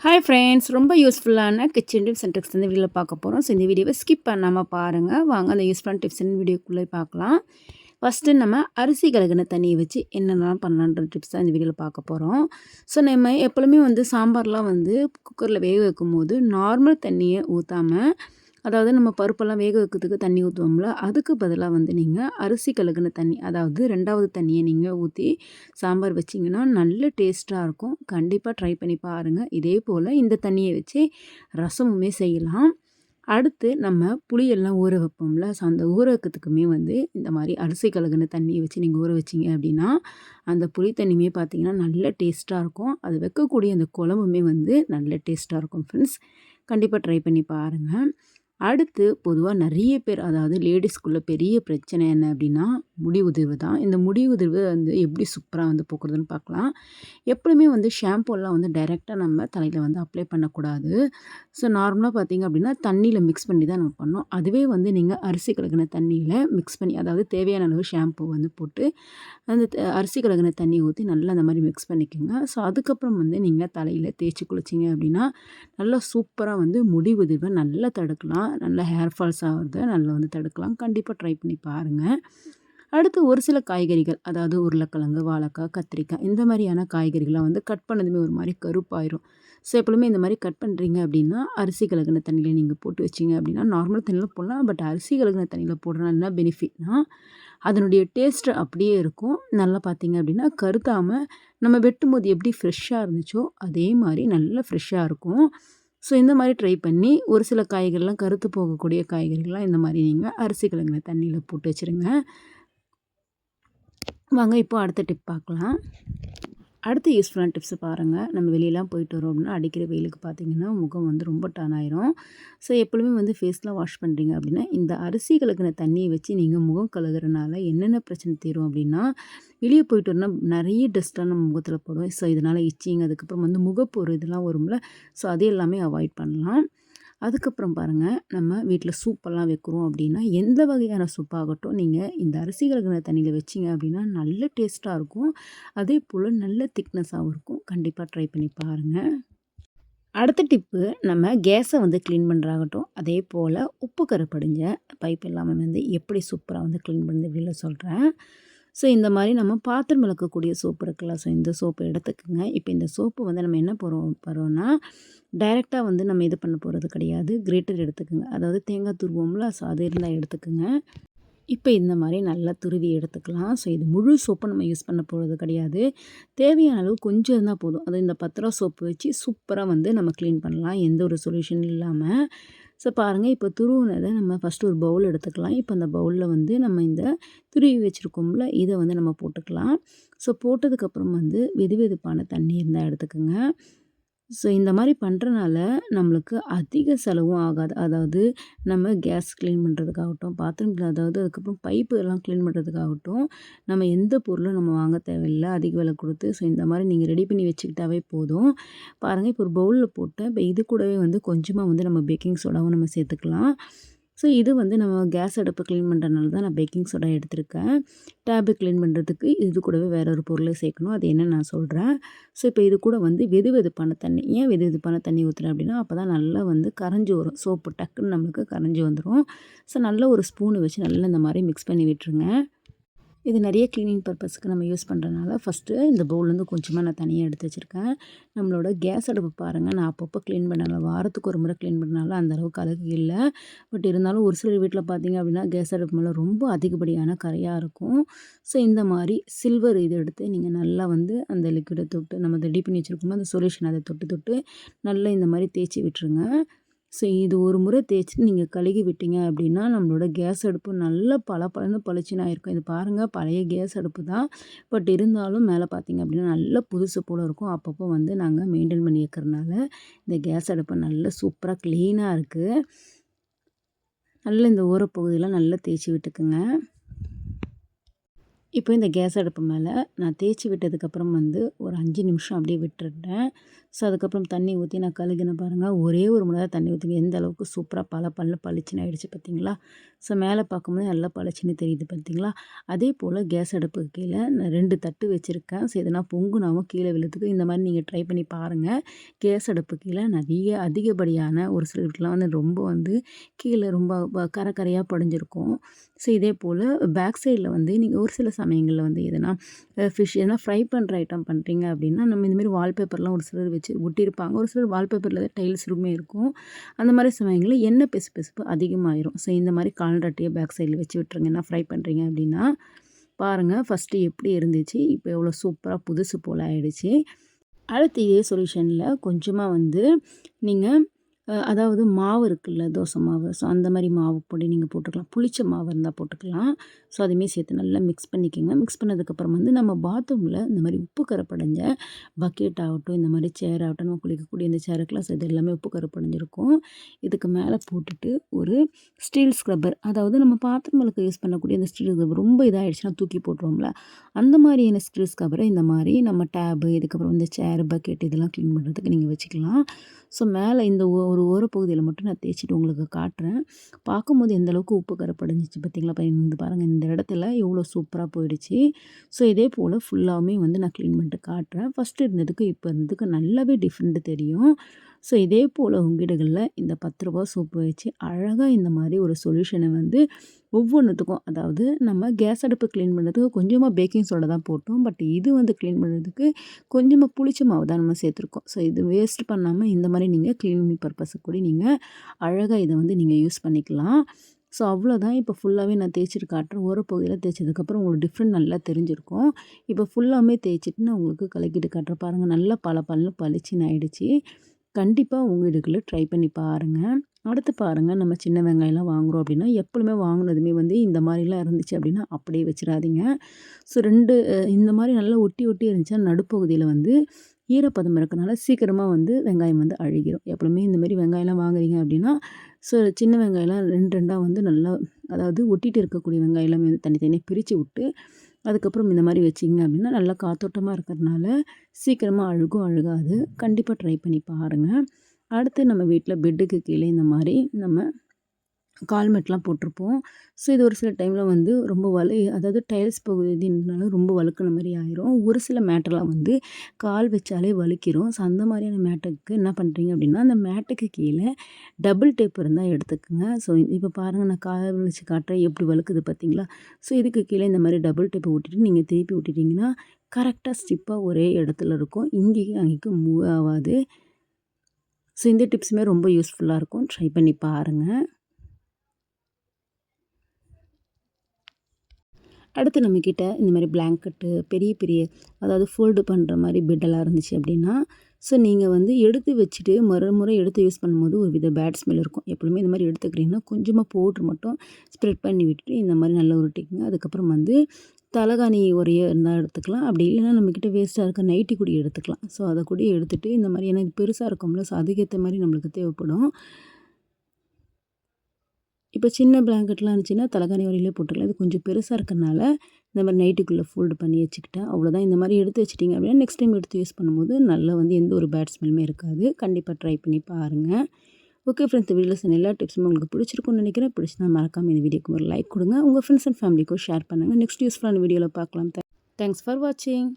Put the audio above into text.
Hi friends, ரொம்ப யூஸ்ஃபுல்லான kitchen tips and tricks இந்த வீடியோவில் பார்க்க போகிறோம். ஸோ இந்த வீடியோவை ஸ்கிப் பண்ணாமல் பாருங்கள். வாங்க அந்த யூஸ்ஃபுல்லான டிப்ஸ் வீடியோக்குள்ளே பார்க்கலாம். ஃபஸ்ட்டு நம்ம அரிசி கழுகுன தண்ணியை வச்சு என்னென்னலாம் பண்ணலான்ற டிப்ஸ் தான் இந்த வீடியோவில் பார்க்க போகிறோம். ஸோ நம்ம எப்பொழுதுமே சாம்பார்லாம் குக்கரில் வேக வைக்கும்போது நார்மல் தண்ணியை ஊற்றாமல், அதாவது நம்ம பருப்பெல்லாம் வேக வைக்கிறதுக்கு தண்ணி ஊற்றுவோம்ல, அதுக்கு பதிலாக நீங்கள் அரிசி கழுகுன தண்ணி, அதாவது 2வது தண்ணியை நீங்கள் ஊற்றி சாம்பார் வச்சிங்கன்னா நல்ல டேஸ்ட்டாக இருக்கும். கண்டிப்பாக ட்ரை பண்ணி பாருங்கள். இதே போல் இந்த தண்ணியை வச்சு ரசமுமே செய்யலாம். அடுத்து நம்ம புளியெல்லாம் ஊற வைப்போம்ல, ஸோ அந்த ஊற வைக்கிறதுக்குமே இந்த மாதிரி அரிசி கழுகுன தண்ணியை வச்சு நீங்கள் ஊற வச்சிங்க அப்படின்னா, அந்த புளி தண்ணியுமே பார்த்திங்கன்னா நல்ல டேஸ்ட்டாக இருக்கும். அது வைக்கக்கூடிய அந்த குழம்புமே நல்ல டேஸ்ட்டாக இருக்கும் ஃப்ரெண்ட்ஸ். கண்டிப்பாக ட்ரை பண்ணி பாருங்கள். அடுத்து பொதுவாக நிறைய பேர், அதாவது லேடிஸ்க்குள்ள பெரிய பிரச்சனை என்ன அப்படின்னா முடி உதிர்வு தான். இந்த முடி உதிர்வு எப்படி சூப்பராக போக்குறதுன்னு பார்க்கலாம். எப்பவுமே ஷாம்பூலாம் டைரெக்டாக நம்ம தலையில் அப்ளை பண்ணக்கூடாது. ஸோ நார்மலாக பார்த்தீங்க அப்படின்னா தண்ணியில் மிக்ஸ் பண்ணி தான் நம்ம பண்ணோம். அதுவே நீங்கள் அரிசி கழுகுன தண்ணியில் மிக்ஸ் பண்ணி, அதாவது தேவையான அளவு ஷாம்பூ போட்டு அந்த அரிசி கழுகுன தண்ணி ஊற்றி நல்லா அந்த மாதிரி மிக்ஸ் பண்ணிக்கோங்க. ஸோ அதுக்கப்புறம் நீங்கள் தலையில் தேய்ச்சி குளிச்சிங்க அப்படின்னா நல்லா சூப்பராக முடி உதிர்வை நல்லா தடுக்கலாம். நல்லா ஹேர் ஃபால்ஸ் ஆகிறத நல்லா தடுக்கலாம். கண்டிப்பாக ட்ரை பண்ணி பாருங்கள். அடுத்து ஒரு சில காய்கறிகள், அதாவது உருளைக்கிழங்கு, வாழைக்காய், கத்திரிக்காய், இந்த மாதிரியான காய்கறிகள்லாம் கட் பண்ணதுமே ஒரு மாதிரி கருப்பாயிரும். ஸோ எப்பவுமே இந்த மாதிரி கட் பண்ணுறீங்க அப்படின்னா அரிசி கழுகுன தண்ணியில் நீங்கள் போட்டு வச்சிங்க அப்படின்னா, நார்மல் தண்ணியில் போடலாம், பட் அரிசி கழுகுன தண்ணியில் போடுறதுனால என்ன பெனிஃபிட்னா அதனுடைய டேஸ்ட்டு அப்படியே இருக்கும். நல்லா பார்த்தீங்க அப்படின்னா கருத்தாமல் நம்ம வெட்டும்போது எப்படி ஃப்ரெஷ்ஷாக இருந்துச்சோ அதே மாதிரி நல்லா ஃப்ரெஷ்ஷாக இருக்கும். ஸோ இந்த மாதிரி ட்ரை பண்ணி ஒரு சில காய்கறிலாம், கருத்து போகக்கூடிய காய்கறிகள்லாம் இந்த மாதிரி நீங்கள் அரிசி கழுகுன தண்ணியில் போட்டு வச்சுருங்க. வாங்க இப்போ அடுத்த டிப் பார்க்கலாம். அடுத்த யூஸ்ஃபுல்லான டிப்ஸை பாருங்கள். நம்ம வெளியெல்லாம் போயிட்டு வரோம் அப்படின்னா அடிக்கிற வெயிலுக்கு பார்த்திங்கன்னா முகம் ரொம்ப டர்ன் ஆயிரும். ஸோ எப்பொழுதுமே ஃபேஸ்லாம் வாஷ் பண்ணுறீங்க அப்படின்னா இந்த அரிசி கழுகுன தண்ணியை வச்சு நீங்கள் முகம் கழுகுறனால என்னென்ன பிரச்சனை தீரும் அப்படின்னா, வெளியே போயிட்டு வரனா நிறைய டஸ்ட்லாம் நம்ம முகத்தில் போடுவோம். ஸோ இதனால் இச்சிங், அதுக்கப்புறம் முகப்பொரு இதெல்லாம் வரும்ல, ஸோ அது எல்லாமே அவாய்ட் பண்ணலாம். அதுக்கப்புறம் பாருங்கள், நம்ம வீட்டில் சூப்பெல்லாம் வைக்கிறோம் அப்படின்னா எந்த வகையான சூப்பாகட்டும் நீங்கள் இந்த அரிசி கழுகுன தண்ணியில் வச்சிங்க அப்படின்னா நல்ல டேஸ்ட்டாக இருக்கும். அதே போல் நல்ல திக்னஸாகவும் இருக்கும். கண்டிப்பாக ட்ரை பண்ணி பாருங்கள். அடுத்த டிப்பு, நம்ம கேஸை க்ளீன் பண்ணுறாகட்டும், அதே போல் உப்பு கரை படிஞ்ச பைப் எல்லாமே எப்படி சூப்பராக க்ளீன் பண்ணுறது அப்படின்னு சொல்கிறேன். ஸோ இந்த மாதிரி நம்ம பாத்திரம் விளக்கக்கூடிய சோப்பு இருக்குல்ல, ஸோ இந்த சோப்பு எடுத்துக்கோங்க. இப்போ இந்த சோப்பு நம்ம என்ன போகிறோம்னா டைரெக்டாக நம்ம இது பண்ண போகிறது கிடையாது. கிரேட்டர் எடுத்துக்கோங்க, அதாவது தேங்காய் துருவோம்ல, ஸோ அது இருந்தால் எடுத்துக்கோங்க. இப்போ இந்த மாதிரி நல்லா துருவி எடுத்துக்கலாம். ஸோ இது முழு சோப்பை நம்ம யூஸ் பண்ண போகிறது கிடையாது. தேவையான அளவு கொஞ்சம் இருந்தால் போதும். அது இந்த 10 ரூபா சோப்பு வச்சு சூப்பராக நம்ம க்ளீன் பண்ணலாம், எந்த ஒரு சொல்யூஷன் இல்லாமல். ஸோ பாருங்கள், இப்போ துருவினதை நம்ம ஃபஸ்ட்டு ஒரு பவுல் எடுத்துக்கலாம். இப்போ அந்த பவுலில் நம்ம இந்த துருவி வச்சுருக்கோம்ல, இதை நம்ம போட்டுக்கலாம். ஸோ போட்டதுக்கப்புறம் வெது வெதுப்பான தண்ணி இருந்தால் எடுத்துக்கோங்க. ஸோ இந்த மாதிரி பண்ணுறனால நம்மளுக்கு அதிக செலவும் ஆகாது. அதாவது நம்ம கேஸ் க்ளீன் பண்ணுறதுக்காகட்டும், பாத்திரம் அதாவது அதுக்கப்புறம் பைப்பு எல்லாம் க்ளீன் பண்ணுறதுக்காகட்டும், நம்ம எந்த பொருளும் நம்ம வாங்க தேவையில்லை அதிக விலை கொடுத்து. ஸோ இந்த மாதிரி நீங்கள் ரெடி பண்ணி வச்சுக்கிட்டாவே போதும். பாருங்கள், இப்போ ஒரு பவுலில் போட்டேன். இப்போ இது கூடவே கொஞ்சமாக நம்ம பேக்கிங் சோடாவும் நம்ம சேர்த்துக்கலாம். ஸோ இது நம்ம கேஸ் அடுப்பை க்ளீன் பண்ணுறதுனால தான் நான் பேக்கிங் சோடா எடுத்திருக்கேன். டேபு க்ளீன் பண்ணுறதுக்கு இது கூடவே வேற ஒரு பொருளை சேர்க்கணும், அது என்னன்னு நான் சொல்கிறேன். ஸோ இப்போ இது கூட வெது வெதுப்பான தண்ணி, ஏன் வெது வெதுப்பான தண்ணி ஊற்றுறேன் அப்படின்னா, அப்போ தான் நல்லா கரைஞ்சி வரும். சோப்பு டக்குன்னு நம்மளுக்கு கரைஞ்சி வந்துடும். ஸோ நல்லா ஒரு ஸ்பூனை வச்சு நல்லா இந்த மாதிரி மிக்ஸ் பண்ணி விட்டுருங்க. இது நிறைய க்ளீனிங் பர்பஸ்க்கு நம்ம யூஸ் பண்ணுறதுனால ஃபஸ்ட்டு இந்த பவுல்லேருந்து கொஞ்சமாக நான் தனியாக எடுத்து வச்சுருக்கேன். நம்மளோட கேஸ் அடுப்பு பாருங்கள், நான் அப்பப்போ க்ளீன் பண்ணல, வாரத்துக்கு ஒரு முறை க்ளீன் பண்ணனால அந்தளவுக்கு அழுக்கு இல்லை. பட் இருந்தாலும் ஒரு சிலர் வீட்டில் பார்த்திங்க அப்படின்னா கேஸ் அடுப்பு மேலே ரொம்ப அதிகப்படியான கரையாக இருக்கும். ஸோ இந்த மாதிரி சில்வர் இது எடுத்து நீங்கள் நல்லா அந்த லிக்விடை தொட்டு, நம்ம ரெடி பண்ணி வச்சுருக்கோமோ அந்த சொல்யூஷன் அதை தொட்டு தொட்டு நல்லா இந்த மாதிரி தேய்ச்சி விட்டுருங்க. ஸோ இது ஒரு முறை தேய்ச்சிட்டு நீங்கள் கழுகி விட்டீங்க அப்படின்னா நம்மளோட கேஸ் அடுப்பு நல்லா பளபளன்னு பளிச்சுன்னு ஆயிருக்கும். இது பாருங்கள், பழைய கேஸ் அடுப்பு தான், பட் இருந்தாலும் மேலே பார்த்தீங்க அப்படின்னா நல்லா புதுசு போல் இருக்கும். அப்பப்போ நாங்கள் மெயின்டைன் பண்ணி வைக்கிறதுனால இந்த கேஸ் அடுப்பு நல்லா சூப்பராக க்ளீனாக இருக்குது. நல்லா இந்த ஓரப்பகுதியெலாம் நல்லா தேய்ச்சி விட்டுக்குங்க. இப்போ இந்த கேஸ் அடுப்பு மேலே நான் தேய்ச்சி விட்டதுக்கப்புறம் வந்து ஒரு 5 நிமிஷம் அப்படியே விட்டுட்டேன். ஸோ அதுக்கப்புறம் தண்ணி ஊற்றி நான் கழுகினேன் பாருங்கள். ஒரே ஒரு முறை தான் தண்ணி ஊற்றுங்க. எந்த அளவுக்கு சூப்பராக பளிச்சுன்னு ஆயிடுச்சு பார்த்தீங்களா? ஸோ மேலே பார்க்கும்போது நல்லா பளிச்சுன்னு தெரியுது பார்த்தீங்களா? அதே போல் கேஸ் அடுப்புக்கு கீழே நான் 2 தட்டு வச்சுருக்கேன். ஸோ எதனா பொங்குனாவும் கீழே விழுறதுக்கு இந்த மாதிரி நீங்கள் ட்ரை பண்ணி பாருங்கள். கேஸ் அடுப்பு கீழே அதிகப்படியான ஒரு சில வீட்லாம் வந்து ரொம்ப வந்து கீழே ரொம்ப கரை கரையாக படிஞ்சிருக்கும். ஸோ இதே போல் பேக் சைடில் வந்து நீங்கள் ஒரு சில சமயங்களில் வந்து எதனா ஃபிஷ் எதனா ஃப்ரை பண்ணுற ஐட்டம் பண்ணுறீங்க அப்படின்னா, நம்ம இந்தமாரி வால்பேப்பர்லாம் ஒரு சிலர் வச்சு ஒட்டியிருப்பாங்க. ஒரு சிலர் வால்பேப்பரில் டைல்ஸுமே இருக்கும். அந்த மாதிரி சமயங்களில் எண்ணெய் பிசுபிசுப்பு அதிகமாயிரும். ஸோ இந்த மாதிரி கால்ரட்டியை பேக் சைடில் வச்சு விட்டுருங்க. என்ன ஃப்ரை பண்ணுறீங்க அப்படின்னா, பாருங்கள் ஃபஸ்ட்டு எப்படி இருந்துச்சு, இப்போ எவ்வளோ சூப்பராக புதுசு போல் ஆயிடுச்சு. அடுத்து இதே சொல்யூஷனில் கொஞ்சமாக வந்து நீங்கள் அதாவது மாவு இருக்குல்ல, தோசை மாவு. ஸோ அந்த மாதிரி மாவு பொடி நீங்கள் போட்டுக்கலாம். புளிச்ச மாவு இருந்தால் போட்டுக்கலாம். ஸோ அதையுமே சேர்த்து நல்லா மிக்ஸ் பண்ணிக்கோங்க. மிக்ஸ் பண்ணதுக்கப்புறம் வந்து நம்ம பாத்ரூமில் இந்த மாதிரி உப்பு கரை படிஞ்ச பக்கெட் ஆகட்டும், இந்த மாதிரி சேர் ஆகட்டும், நம்ம குளிக்கக்கூடிய இந்த சேருக்கெலாம் ஸோ இது எல்லாமே உப்பு கரை படிஞ்சிருக்கும். இதுக்கு மேலே போட்டுட்டு ஒரு ஸ்டீல் ஸ்க்ரப்பர், அதாவது நம்ம பாத்திரங்களுக்கு யூஸ் பண்ணக்கூடிய இந்த ஸ்டீல் ஸ்க்ரப்பர் ரொம்ப இதாகிடுச்சுன்னா தூக்கி போட்டுருவோம்ல, அந்த மாதிரியான ஸ்டீல் ஸ்க்ரப்பரை இந்த மாதிரி நம்ம டேபு, இதுக்கப்புறம் இந்த சேர், பக்கெட் இதெல்லாம் க்ளீன் பண்ணுறதுக்கு நீங்கள் வச்சுக்கலாம். ஸோ மேலே இந்த ஒரு ஓரப்பகுதியில் மட்டும் நான் தேய்ச்சிட்டு உங்களுக்கு காட்டுறேன். பார்க்கும்போது எந்த அளவுக்கு உப்பு கரை படிஞ்சிச்சு பார்த்தீங்களா? இந்த பாருங்கள், இந்த இடத்துல எவ்வளோ சூப்பராக போயிடுச்சு. ஸோ இதே போல் ஃபுல்லாகவுமே வந்து நான் க்ளீன் பண்ணிட்டு காட்டுறேன். ஃபஸ்ட்டு இருந்ததுக்கு இப்போ இருந்ததுக்கு நல்லாவே டிஃப்ரெண்ட்டு தெரியும். ஸோ இதே போல் உங்கள் வீடுகளில் இந்த ரூ. 10 சோப்பு வச்சு அழகாக இந்த மாதிரி ஒரு சொல்யூஷனை வந்து ஒவ்வொன்றுத்துக்கும், அதாவது நம்ம கேஸ் அடுப்பு க்ளீன் பண்ணுறதுக்கு கொஞ்சமாக பேக்கிங் சோடா தான் போட்டோம். பட் இது வந்து க்ளீன் பண்ணுறதுக்கு கொஞ்சமாக புளிச்ச மாவு தான் நம்ம சேர்த்துருக்கோம். ஸோ இது வேஸ்ட் பண்ணாமல் இந்த மாதிரி நீங்கள் க்ளீனிங் பர்பஸுக்கு கூட நீங்கள் அழகாக இதை வந்து நீங்கள் யூஸ் பண்ணிக்கலாம். ஸோ அவ்வளோதான். இப்போ ஃபுல்லாகவே நான் தேய்ச்சிட்டு காட்டுறேன். ஓரப்பகுதியில் தேய்ச்சதுக்கப்புறம் உங்களுக்கு டிஃப்ரெண்ட் நல்லா தெரிஞ்சிருக்கும். இப்போ ஃபுல்லாமே தேய்ச்சிட்டு நான் உங்களுக்கு கலக்கிட்டு காட்டுறேன். பாருங்கள், நல்லா பளிச்சுன்னு ஆயிடுச்சு. கண்டிப்பாக உங்கள் வீடுகளில் ட்ரை பண்ணி பாருங்கள். அடுத்து பாருங்கள், நம்ம சின்ன வெங்காயம்லாம் வாங்குகிறோம் அப்படின்னா, எப்பொழுதுமே வாங்கினதுமே வந்து இந்த மாதிரிலாம் இருந்துச்சு அப்படின்னா அப்படியே வச்சிடாதீங்க. ஸோ 2 இந்த மாதிரி நல்லா ஒட்டி ஒட்டி இருந்துச்சுன்னா நடுப்பகுதியில் வந்து ஈரப்பதம் இருக்கனால சீக்கிரமாக வந்து வெங்காயம் வந்து அழுகிடும். எப்பவுமே இந்த மாதிரி வெங்காயம்லாம் வாங்குறீங்க அப்படின்னா, ஸோ சின்ன வெங்காயம்லாம் 2 2 வந்து நல்லா, அதாவது ஒட்டிட்டு இருக்கக்கூடிய வெங்காயம் எல்லாமே வந்து தனித்தனியாக பிரித்து விட்டு அதுக்கப்புறம் இந்த மாதிரி வச்சிங்க அப்படின்னா நல்லா காத்தோட்டமாக இருக்கிறதுனால சீக்கிரமாக அழுகாது. கண்டிப்பாக ட்ரை பண்ணி பாருங்கள். அடுத்து நம்ம வீட்டில் பெட்டுக்கு கீழே இந்த மாதிரி நம்ம கால்மெட்லாம் போட்டிருப்போம். ஸோ இது ஒரு சில டைமில் வந்து ரொம்ப அதாவது டைல்ஸ் பகுதினால ரொம்ப வழுக்கின மாதிரி ஆயிரும். ஒரு சில மேட்டெல்லாம் வந்து கால் வச்சாலே வழுக்கிரும். ஸோ அந்த மாதிரியான மேட்டுக்கு என்ன பண்ணுறீங்க அப்படின்னா, அந்த மேட்டுக்கு கீழே டபுள் டேப் இருந்தால் எடுத்துக்கோங்க. ஸோ இப்போ பாருங்கள், நான் கால் வச்சு காட்டுறேன் எப்படி வழுக்குது பார்த்தீங்களா? ஸோ இதுக்கு கீழே இந்த மாதிரி டபுள் டேப்பை விட்டுட்டு நீங்கள் திருப்பி விட்டுட்டிங்கன்னா கரெக்டாக ஸ்டிப்பாக ஒரே இடத்துல இருக்கும். இங்கேயும் அங்கேயும் மூவ் ஆகாது. ஸோ இந்த டிப்ஸுமே ரொம்ப யூஸ்ஃபுல்லாக இருக்கும். ட்ரை பண்ணி பாருங்கள். அடுத்து நம்மக்கிட்ட இந்த மாதிரி பிளாங்கெட்டு பெரிய பெரிய, அதாவது ஃபோல்டு பண்ணுற மாதிரி பெட்டெல்லாம் இருந்துச்சு அப்படின்னா, ஸோ நீங்கள் வந்து எடுத்து வச்சுட்டு மறுமுறை எடுத்து யூஸ் பண்ணும்போது ஒரு வித பேட் ஸ்மெல் இருக்கும். எப்பவுமே இந்த மாதிரி எடுத்துக்கிறீங்கன்னா கொஞ்சமாக பவுட்ரு மட்டும் ஸ்ப்ரெட் பண்ணி விட்டுட்டு இந்த மாதிரி நல்லா உருட்டிக்கங்க. அதுக்கப்புறம் வந்து தலகாணி உரைய இருந்தால் எடுத்துக்கலாம். அப்படி இல்லைன்னா நம்மக்கிட்ட வேஸ்ட்டாக இருக்க நைட்டி கூட எடுத்துக்கலாம். ஸோ அதை கூட எடுத்துகிட்டு இந்த மாதிரி, ஏன்னா இது பெருசாக இருக்கும்ல, ஸோ அதுக்கேற்ற மாதிரி நம்மளுக்கு தேவைப்படும். இப்போ சின்ன பிளாங்கெட்லாம் இருந்துச்சுன்னா தலகாணி உரையிலே போட்டுக்கலாம். இது கொஞ்சம் பெருசாக இருக்கறனால இந்த மாதிரி நைட்டுக்குள்ளே ஃபோல்டு பண்ணி வச்சுக்கிட்டேன். அவ்வளோதான். இந்த மாதிரி எடுத்து வச்சுட்டிங்க அப்படின்னா நெக்ஸ்ட் டைம் எடுத்து யூஸ் பண்ணும்போது நல்லா வந்து எந்த ஒரு பேட் ஸ்மெல்லுமே இருக்காது. கண்டிப்பாக ட்ரை பண்ணி பாருங்கள். ஓகே ஃப்ரெண்ட்ஸ், இந்த வீடியோவில் சொன்ன எல்லா டிப்ஸுமே உங்களுக்கு பிடிச்சிருக்கும்னு நினைக்கிறேன். பிடிச்சிருந்தா மறக்காமல் இந்த வீடியோக்கு ஒரு லைக் கொடுங்க. உங்கள் ஃப்ரெண்ட்ஸ் அண்ட் ஃபேமிலிக்கும் ஷேர் பண்ணுங்கள். நெக்ஸ்ட் யூஸ்ஃபுல்லான வீடியோவில் பார்க்கலாம். தேங்க்ஸ் ஃபார் வாட்சிங்.